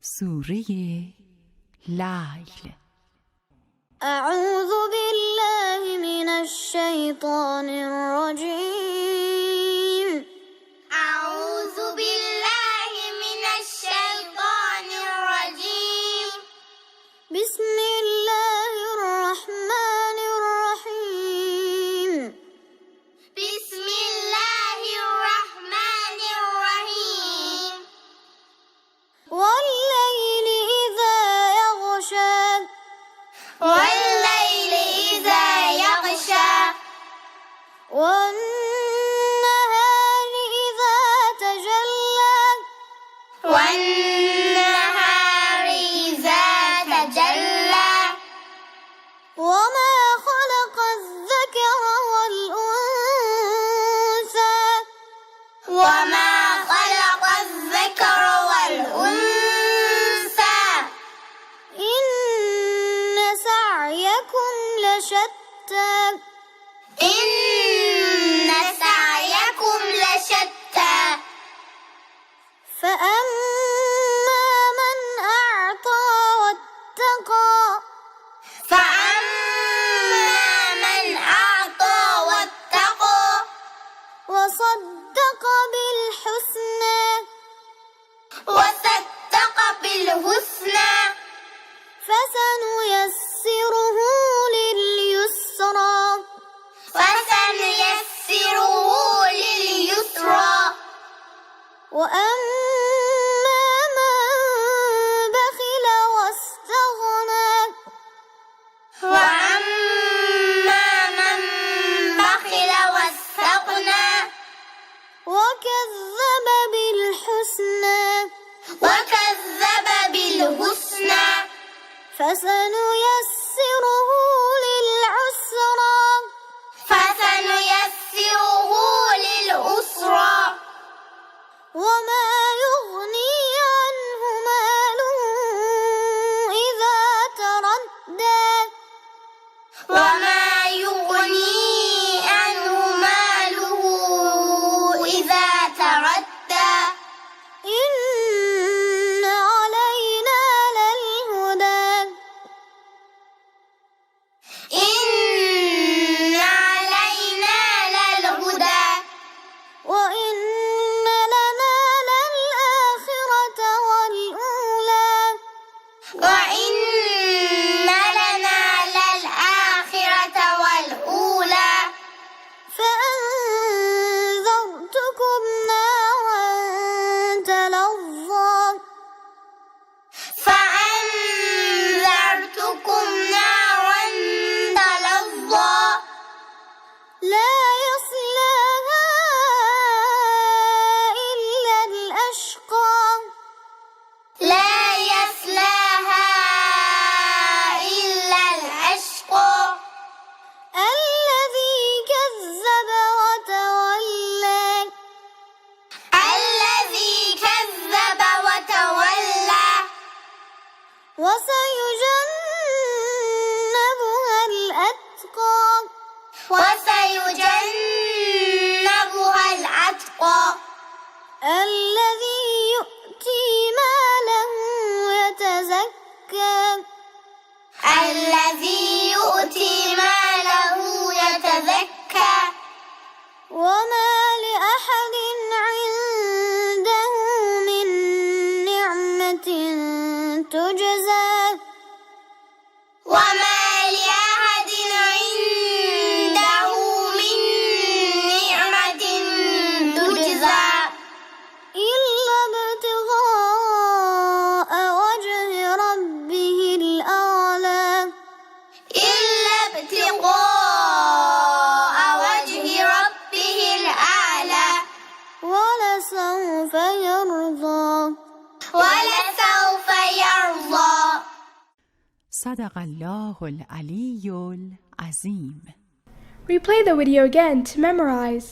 سوره لیل. اعوذ بالله من الشیطان الرجیم. أعوذ بالله من الشيطان الرجيم. بسم الله الرحمن الرحیم. بسم الله الرحمن الرحيم. واللیل اذا یغشی. والليل إذا يغشى. والنهار إذا تجلى. والنهار إذا تجلى. وما خلق الذكر والأنثى. وما خلق الذكر والأنثى. إن سعيكم لشتى. إن سعيكم لشتى. فأما من أعطى واتقى. فأما من أعطى واتقى. وصدق بالحسنى. وصدق بالحسنى. فسنيسره لليسرى. فسنيسره لليسرى. وأما من بخل واستغنى. وأما من بخل واستغنى. وكذب بالحسنى. وكذب بالحسنى. فسنيسره للعسرى. فسنيسره للعسرى. وما يغني عنه ماله إذا تردى. وما يغني عنه ماله إذا تردى. إن علينا للهدى. إن علينا للهدى. وإن لنا للآخرة والأولى. وإن لنا للآخرة والأولى. فأنذرتكم نارا تلظى. فأنذرتكم نارا تلظى. لا يصلاها إلا الأشقى. لا يصلاها إلا الأشقى. الذي كذب وتولى. الذي كذب وتولى. وسيجنبها الأتقى. وسيجنبها الأتقى. الذي يؤتي ماله يتزكى. الذي يؤتي ماله يتزكى. وما لأحد عنده من نعمة تجزى. وما لأحد عنده من نعمة تجزى. إلا ابتغاء وجه ربه الأعلى. إلا ابتغاء وجه ربه الأعلى. ولسوف يرضى. ولسوف يرضى. صدق الله العلی العظیم. Replay the video again to memorize.